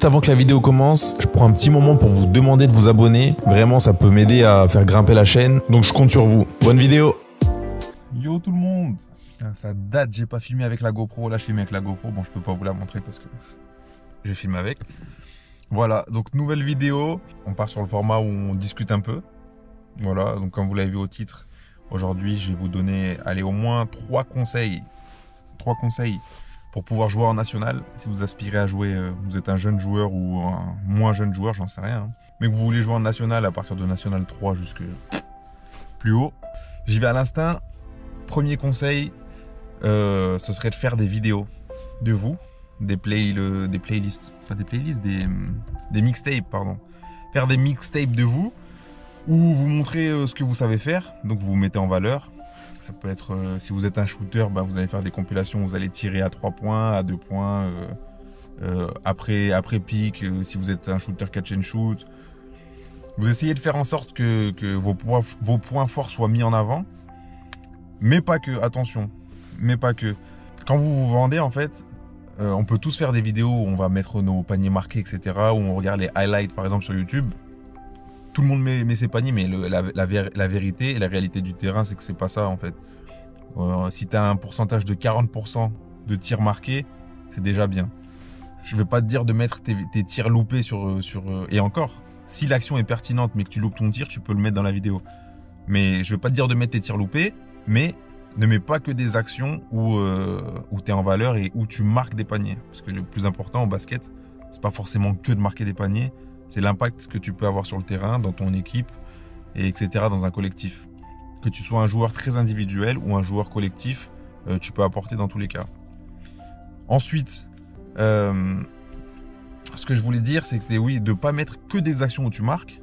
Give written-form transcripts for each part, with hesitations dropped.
Juste avant que la vidéo commence, je prends un petit moment pour vous demander de vous abonner. Vraiment, ça peut m'aider à faire grimper la chaîne. Donc je compte sur vous. Bonne vidéo. Yo tout le monde. Ça date, j'ai pas filmé avec la GoPro. Là je filme avec la GoPro. Bon, je peux pas vous la montrer parce que j'ai filmé avec. Voilà, donc nouvelle vidéo. On part sur le format où on discute un peu. Voilà, donc comme vous l'avez vu au titre, aujourd'hui je vais vous donner, allez, au moins 3 conseils. 3 conseils pour pouvoir jouer en national. Si vous aspirez à jouer, vous êtes un jeune joueur ou un moins jeune joueur, j'en sais rien. Hein, mais que vous voulez jouer en national à partir de national 3 jusque plus haut. J'y vais à l'instinct. Premier conseil, ce serait de faire des vidéos de vous, des playlists, pas des playlists, des mixtapes, pardon. Faire des mixtapes de vous, où vous montrez ce que vous savez faire, donc vous vous mettez en valeur. Ça peut être, si vous êtes un shooter, bah, vous allez faire des compilations, vous allez tirer à 3 points, à 2 points, après pique, si vous êtes un shooter catch and shoot. Vous essayez de faire en sorte que vos points forts soient mis en avant, mais pas que, attention, mais pas que. Quand vous vous vendez, en fait, on peut tous faire des vidéos où on va mettre nos paniers marqués, etc., où on regarde les highlights, par exemple, sur YouTube. Tout le monde met ses paniers, mais la vérité et la réalité du terrain, c'est que c'est pas ça, en fait. Si tu as un pourcentage de 40% de tirs marqués, c'est déjà bien. Je vais pas te dire de mettre tes tirs loupés et encore, si l'action est pertinente, mais que tu loupes ton tir, tu peux le mettre dans la vidéo. Mais je vais pas te dire de mettre tes tirs loupés, mais ne mets pas que des actions où tu es en valeur et où tu marques des paniers. Parce que le plus important au basket, c'est pas forcément que de marquer des paniers, c'est l'impact que tu peux avoir sur le terrain, dans ton équipe, et etc., dans un collectif. Que tu sois un joueur très individuel ou un joueur collectif, tu peux apporter dans tous les cas. Ensuite, ce que je voulais dire, c'est que oui, de ne pas mettre que des actions où tu marques,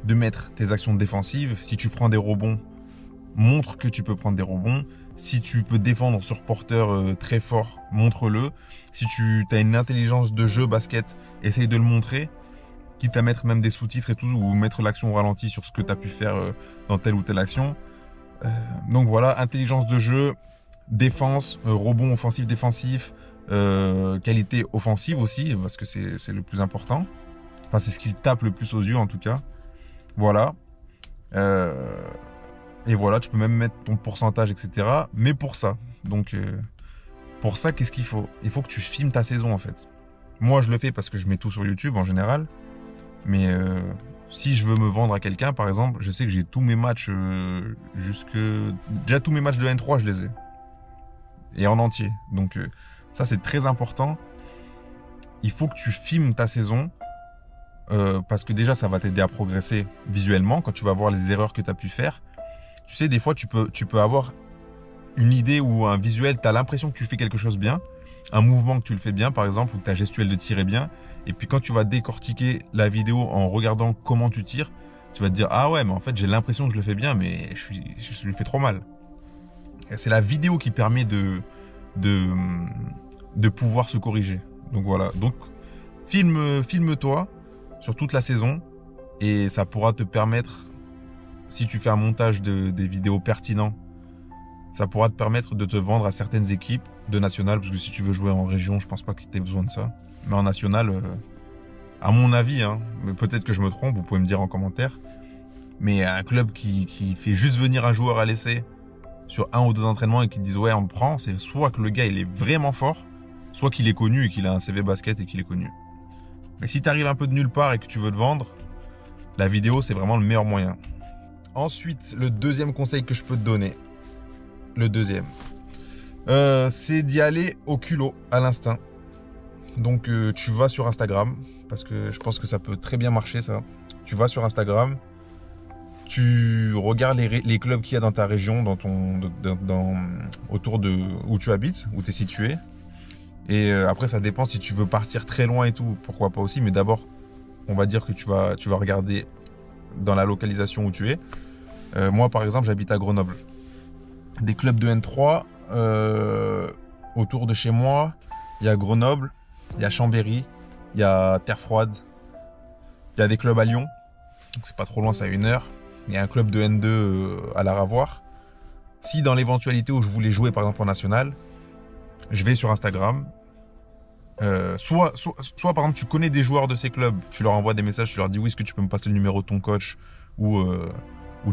de mettre tes actions défensives. Si tu prends des rebonds, montre que tu peux prendre des rebonds. Si tu peux défendre sur porteur très fort, montre-le. Si tu as une intelligence de jeu basket, essaye de le montrer. Quitte à mettre même des sous-titres et tout, ou mettre l'action au ralenti sur ce que tu as pu faire dans telle ou telle action. Donc voilà, intelligence de jeu, défense, rebond offensif, défensif, qualité offensive aussi, parce que c'est le plus important. Enfin, c'est ce qui tape le plus aux yeux en tout cas. Voilà. Et voilà, tu peux même mettre ton pourcentage, etc. Mais pour ça, pour ça, qu'est-ce qu'il faut? Il faut que tu filmes ta saison en fait. Moi, je le fais parce que je mets tout sur YouTube en général. Mais si je veux me vendre à quelqu'un, par exemple, je sais que j'ai tous mes matchs déjà tous mes matchs de N3, je les ai. Et en entier. Donc ça, c'est très important. Il faut que tu filmes ta saison parce que déjà, ça va t'aider à progresser visuellement quand tu vas voir les erreurs que tu as pu faire. Tu sais, des fois, tu peux avoir une idée ou un visuel, tu as l'impression que tu fais quelque chose bien, un mouvement que tu le fais bien, par exemple, ou que ta gestuelle de tir est bien. Et puis quand tu vas décortiquer la vidéo en regardant comment tu tires, tu vas te dire « Ah ouais, mais en fait, j'ai l'impression que je le fais bien, mais je le fais trop mal. » C'est la vidéo qui permet de pouvoir se corriger. Donc voilà. Donc, filme-toi sur toute la saison et ça pourra te permettre, si tu fais un montage des vidéos pertinents, ça pourra te permettre de te vendre à certaines équipes de national, parce que si tu veux jouer en région, je pense pas que tu aies besoin de ça. Mais en national, à mon avis, hein, mais peut-être que je me trompe, vous pouvez me dire en commentaire, mais un club qui fait juste venir un joueur à l'essai sur 1 ou 2 entraînements et qui disent ouais, on le prend, c'est soit que le gars il est vraiment fort, soit qu'il est connu et qu'il a un CV basket et qu'il est connu. Mais si tu arrives un peu de nulle part et que tu veux te vendre, la vidéo c'est vraiment le meilleur moyen. Ensuite, le deuxième conseil que je peux te donner, c'est d'y aller au culot, à l'instinct. Donc tu vas sur Instagram, parce que je pense que ça peut très bien marcher ça. Tu vas sur Instagram, tu regardes les clubs qu'il y a dans ta région, autour de où tu habites, où tu es situé. Et après ça dépend si tu veux partir très loin et tout, pourquoi pas aussi. Mais d'abord, on va dire que tu vas regarder dans la localisation où tu es. Moi par exemple, j'habite à Grenoble. Des clubs de N3 autour de chez moi, il y a Grenoble, il y a Chambéry, il y a Terre Froide, il y a des clubs à Lyon, donc c'est pas trop loin, c'est à 1 heure. Il y a un club de N2 à la Ravoire. Si dans l'éventualité où je voulais jouer par exemple en national, je vais sur Instagram, soit par exemple tu connais des joueurs de ces clubs, tu leur envoies des messages, tu leur dis oui, est-ce que tu peux me passer le numéro de ton coach, ou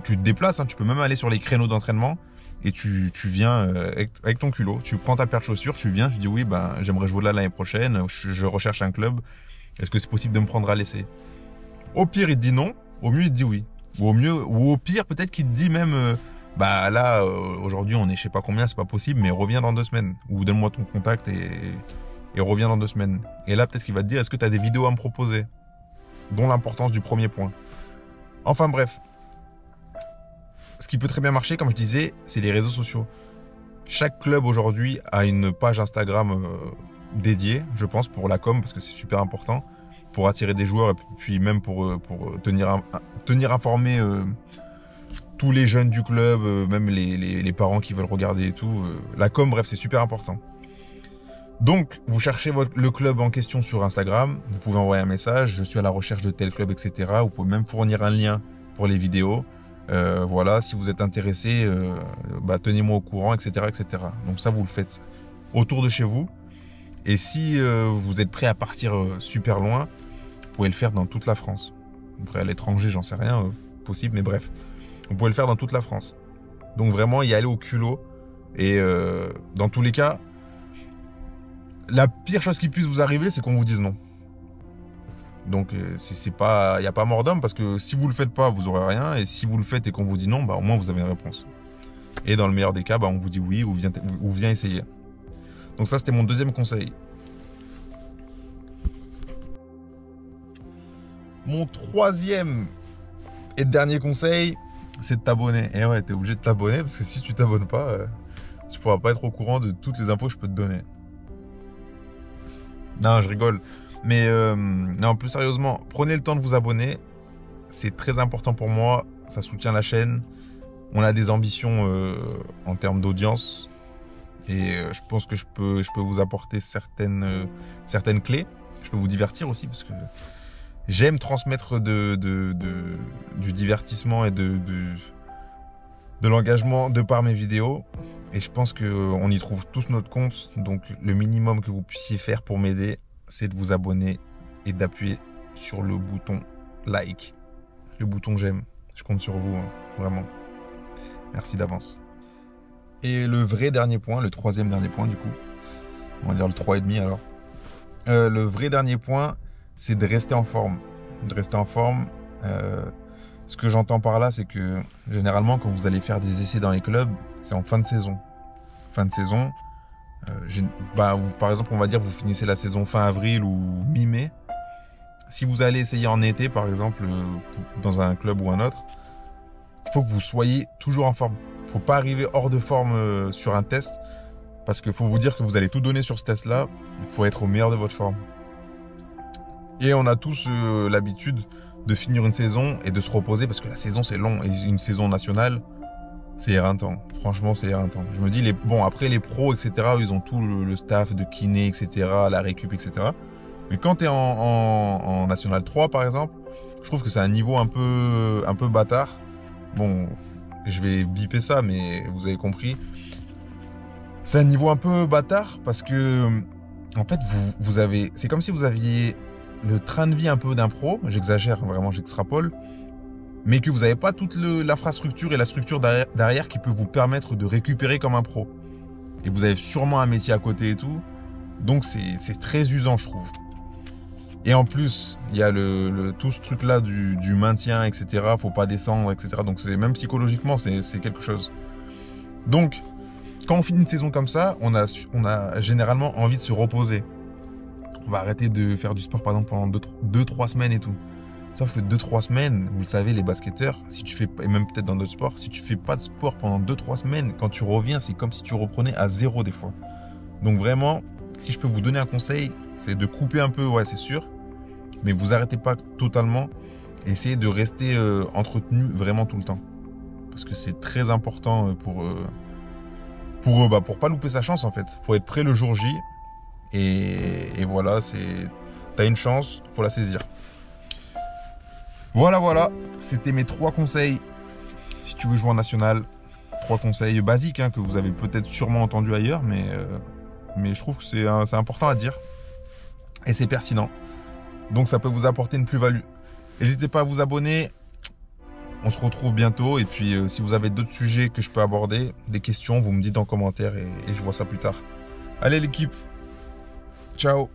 tu te déplaces, hein, tu peux même aller sur les créneaux d'entraînement et tu viens avec ton culot, tu prends ta paire de chaussures, tu viens, tu dis oui, ben, j'aimerais jouer là l'année prochaine, je recherche un club, est-ce que c'est possible de me prendre à l'essai? Au pire il te dit non, au mieux il te dit oui, ou au pire peut-être qu'il te dit même bah là aujourd'hui on est je sais pas combien, c'est pas possible, mais reviens dans 2 semaines, ou donne-moi ton contact et reviens dans 2 semaines. Et là, peut-être qu'il va te dire, est-ce que tu as des vidéos à me proposer? Dont l'importance du premier point. Enfin bref. Ce qui peut très bien marcher, comme je disais, c'est les réseaux sociaux. Chaque club aujourd'hui a une page Instagram dédiée, je pense, pour la com, parce que c'est super important, pour attirer des joueurs, et puis même pour tenir informé tous les jeunes du club, même les parents qui veulent regarder et tout. La com, bref, c'est super important. Donc, vous cherchez le club en question sur Instagram, vous pouvez envoyer un message, je suis à la recherche de tel club, etc. Vous pouvez même fournir un lien pour les vidéos. Voilà, si vous êtes intéressé, bah, tenez-moi au courant, etc., etc. Donc ça, vous le faites autour de chez vous. Et si vous êtes prêt à partir super loin, vous pouvez le faire dans toute la France. Après, à l'étranger, j'en sais rien, possible, mais bref. Vous pouvez le faire dans toute la France. Donc vraiment, y aller au culot. Et dans tous les cas, la pire chose qui puisse vous arriver, c'est qu'on vous dise non. Donc, il n'y a pas mort d'homme, parce que si vous ne le faites pas, vous n'aurez rien. Et si vous le faites et qu'on vous dit non, bah, au moins vous avez une réponse. Et dans le meilleur des cas, bah, on vous dit oui ou viens essayer. Donc ça, c'était mon deuxième conseil. Mon troisième et dernier conseil, c'est de t'abonner. Et ouais, tu es obligé de t'abonner, parce que si tu t'abonnes pas, tu ne pourras pas être au courant de toutes les infos que je peux te donner. Non, je rigole. Mais non, plus sérieusement, prenez le temps de vous abonner. C'est très important pour moi. Ça soutient la chaîne. On a des ambitions en termes d'audience. Et je pense que je peux vous apporter certaines clés. Je peux vous divertir aussi, parce que j'aime transmettre du divertissement et de l'engagement de par mes vidéos. Et je pense qu'on y trouve tous notre compte. Donc le minimum que vous puissiez faire pour m'aider, c'est de vous abonner et d'appuyer sur le bouton like, le bouton j'aime. Je compte sur vous, hein, vraiment. Merci d'avance. Et le vrai dernier point, le troisième dernier point du coup, on va dire le 3,5 alors. Le vrai dernier point, c'est de rester en forme. De rester en forme. Ce que j'entends par là, c'est que généralement, quand vous allez faire des essais dans les clubs, c'est en fin de saison. Fin de saison, par exemple, on va dire vous finissez la saison fin avril ou mi-mai. Si vous allez essayer en été, par exemple, dans un club ou un autre, il faut que vous soyez toujours en forme. Il ne faut pas arriver hors de forme sur un test, parce qu'il faut vous dire que vous allez tout donner sur ce test-là. Il faut être au meilleur de votre forme. Et on a tous l'habitude de finir une saison et de se reposer, parce que la saison c'est long, et une saison nationale c'est éreintant, franchement c'est éreintant. Je me dis, bon après les pros etc, ils ont tout le staff de kiné etc, la récup etc, mais quand tu es en National 3 par exemple, je trouve que c'est un niveau un peu bâtard. Bon, je vais biper ça, mais vous avez compris, c'est un niveau un peu bâtard, parce que en fait vous avez, c'est comme si vous aviez le train de vie un peu d'un pro, j'exagère, vraiment j'extrapole, mais que vous n'avez pas toute l'infrastructure et la structure derrière qui peut vous permettre de récupérer comme un pro. Et vous avez sûrement un métier à côté et tout, donc c'est très usant je trouve. Et en plus, il y a tout ce truc là du maintien, etc, faut pas descendre, etc, donc même psychologiquement c'est quelque chose. Donc, quand on finit une saison comme ça, on a généralement envie de se reposer. On va arrêter de faire du sport par exemple pendant 2-3 semaines et tout. Sauf que 2-3 semaines, vous le savez les basketteurs, si tu fais, et même peut-être dans d'autres sports, si tu fais pas de sport pendant 2-3 semaines, quand tu reviens, c'est comme si tu reprenais à zéro des fois. Donc vraiment, si je peux vous donner un conseil, c'est de couper un peu, ouais c'est sûr, mais vous arrêtez pas totalement, et essayez de rester entretenu vraiment tout le temps. Parce que c'est très important pour pas louper sa chance en fait. Faut être prêt le jour J. Et voilà, t'as une chance, faut la saisir. Voilà, c'était mes 3 conseils. Si tu veux jouer en national, 3 conseils basiques hein, que vous avez peut-être sûrement entendu ailleurs, mais je trouve que c'est important à dire. et c'est pertinent. Donc ça peut vous apporter une plus-value. N'hésitez pas à vous abonner. On se retrouve bientôt. Et puis si vous avez d'autres sujets que je peux aborder, des questions, vous me dites en commentaire et je vois ça plus tard. Allez l'équipe, ciao.